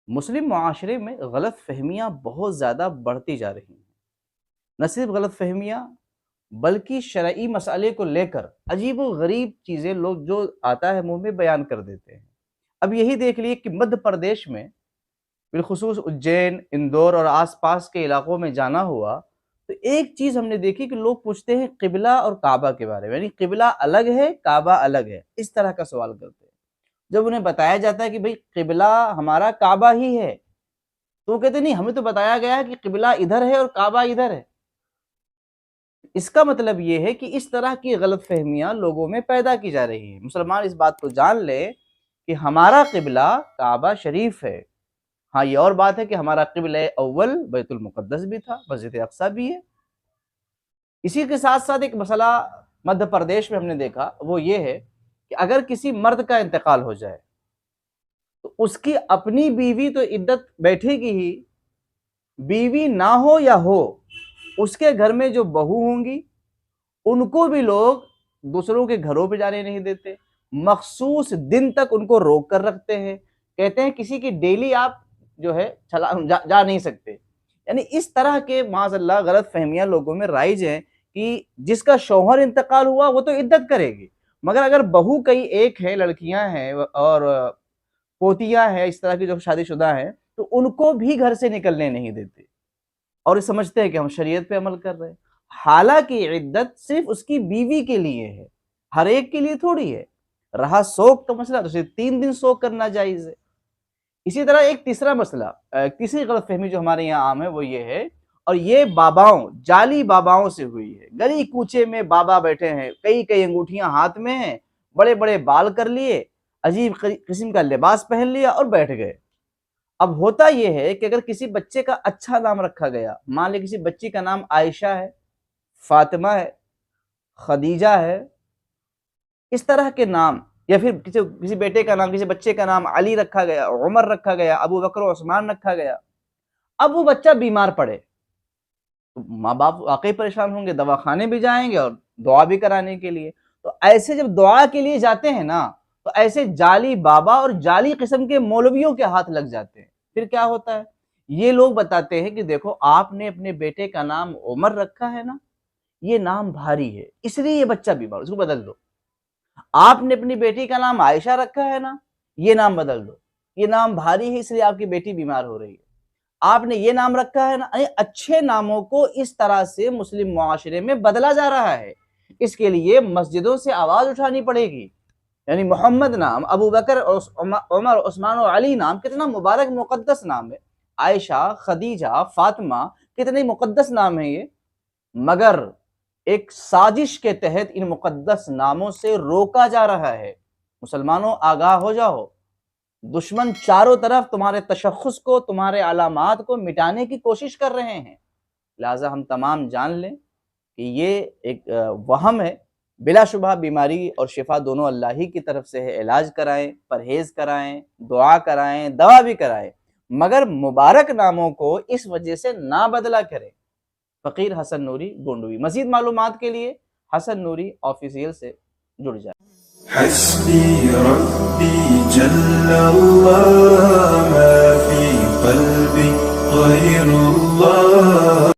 مسلم معاشرے میں غلط فہمیاں بہت زیادہ بڑھتی جا رہی ہیں۔ نہ صرف غلط فہمیاں بلکہ شرعی مسئلے کو لے کر عجیب و غریب چیزیں لوگ جو آتا ہے منہ میں بیان کر دیتے ہیں۔ اب یہی دیکھ لیے کہ مدھیہ پردیش میں بالخصوص اجین، اندور اور آس پاس کے علاقوں میں جانا ہوا تو ایک چیز ہم نے دیکھی کہ لوگ پوچھتے ہیں قبلہ اور کعبہ کے بارے میں، یعنی قبلہ الگ ہے کعبہ الگ ہے، اس طرح کا سوال کرتے ہیں۔ جب انہیں بتایا جاتا ہے کہ بھئی قبلہ ہمارا کعبہ ہی ہے تو وہ کہتے نہیں، ہمیں تو بتایا گیا ہے کہ قبلہ ادھر ہے اور کعبہ ادھر ہے۔ اس کا مطلب یہ ہے کہ اس طرح کی غلط فہمیاں لوگوں میں پیدا کی جا رہی ہیں۔ مسلمان اس بات کو جان لے کہ ہمارا قبلہ کعبہ شریف ہے۔ ہاں یہ اور بات ہے کہ ہمارا قبلہ اول بیت المقدس بھی تھا، مسجد اقصی بھی ہے۔ اسی کے ساتھ ساتھ ایک مسئلہ مدھیہ پردیش میں ہم نے دیکھا، وہ یہ ہے کہ اگر کسی مرد کا انتقال ہو جائے تو اس کی اپنی بیوی تو عدت بیٹھے گی ہی، بیوی نہ ہو یا ہو، اس کے گھر میں جو بہو ہوں گی ان کو بھی لوگ دوسروں کے گھروں پہ جانے نہیں دیتے، مخصوص دن تک ان کو روک کر رکھتے ہیں، کہتے ہیں کسی کی ڈیلی آپ جو ہے جا نہیں سکتے۔ یعنی اس طرح کے معاذ اللہ غلط فہمیاں لوگوں میں رائج ہیں کہ جس کا شوہر انتقال ہوا وہ تو عدت کرے گی، مگر اگر بہو کئی ایک ہے، لڑکیاں ہیں اور پوتیاں ہیں اس طرح کی جو شادی شدہ ہیں، تو ان کو بھی گھر سے نکلنے نہیں دیتے اور یہ سمجھتے ہیں کہ ہم شریعت پہ عمل کر رہے ہیں۔ حالانکہ عدت صرف اس کی بیوی کے لیے ہے، ہر ایک کے لیے تھوڑی ہے۔ رہا سوگ کا مسئلہ تو صرف 3 دن سوگ کرنا جائز ہے۔ اسی طرح ایک تیسرا مسئلہ، تیسری غلط فہمی جو ہمارے یہاں عام ہے وہ یہ ہے، اور یہ باباؤں، جعلی باباؤں سے ہوئی ہے۔ گلی کوچے میں بابا بیٹھے ہیں، کئی انگوٹھیاں ہاتھ میں ہیں، بڑے بڑے بال کر لیے، عجیب قسم کا لباس پہن لیا اور بیٹھ گئے۔ اب ہوتا یہ ہے کہ اگر کسی بچے کا اچھا نام رکھا گیا، مان لے کسی بچی کا نام عائشہ ہے، فاطمہ ہے، خدیجہ ہے، اس طرح کے نام، یا پھر کسی بیٹے کا نام، کسی بچے کا نام علی رکھا گیا، عمر رکھا گیا، ابو بکر و عثمان رکھا گیا، اب وہ بچہ بیمار پڑے تو ماں باپ واقعی پریشان ہوں گے، دواخانے بھی جائیں گے اور دعا بھی کرانے کے لیے۔ تو ایسے جب دعا کے لیے جاتے ہیں نا تو ایسے جعلی بابا اور جعلی قسم کے مولویوں کے ہاتھ لگ جاتے ہیں۔ پھر کیا ہوتا ہے، یہ لوگ بتاتے ہیں کہ دیکھو آپ نے اپنے بیٹے کا نام عمر رکھا ہے نا، یہ نام بھاری ہے اس لیے یہ بچہ بیمار، اس کو بدل دو۔ آپ نے اپنی بیٹی کا نام عائشہ رکھا ہے نا، یہ نام بدل دو، یہ نام بھاری ہے اس لیے آپ کی بیٹی بیمار ہو رہی ہے۔ آپ نے یہ نام رکھا ہے نا، اچھے ناموں کو اس طرح سے مسلم معاشرے میں بدلا جا رہا ہے۔ اس کے لیے مسجدوں سے آواز اٹھانی پڑے گی، یعنی محمد نام، ابو بکر، عمر، عثمان و علی نام کتنا مبارک مقدس نام ہے، عائشہ، خدیجہ، فاطمہ، کتنے مقدس نام ہیں یہ، مگر ایک سازش کے تحت ان مقدس ناموں سے روکا جا رہا ہے۔ مسلمانوں آگاہ ہو جاؤ، دشمن چاروں طرف تمہارے تشخص کو، تمہارے علامات کو مٹانے کی کوشش کر رہے ہیں۔ لہٰذا ہم تمام جان لیں کہ یہ ایک وہم ہے، بلا شبہ بیماری اور شفا دونوں اللہ ہی کی طرف سے ہے۔ علاج کرائیں، پرہیز کرائیں، دعا کرائیں، دوا بھی کرائیں، مگر مبارک ناموں کو اس وجہ سے نہ بدلا کریں۔ فقیر حسن نوری گونڈوی۔ مزید معلومات کے لیے حسن نوری آفیشیل سے جڑ جائیں۔ حسبي ربي جل الله ما في قلبي غير الله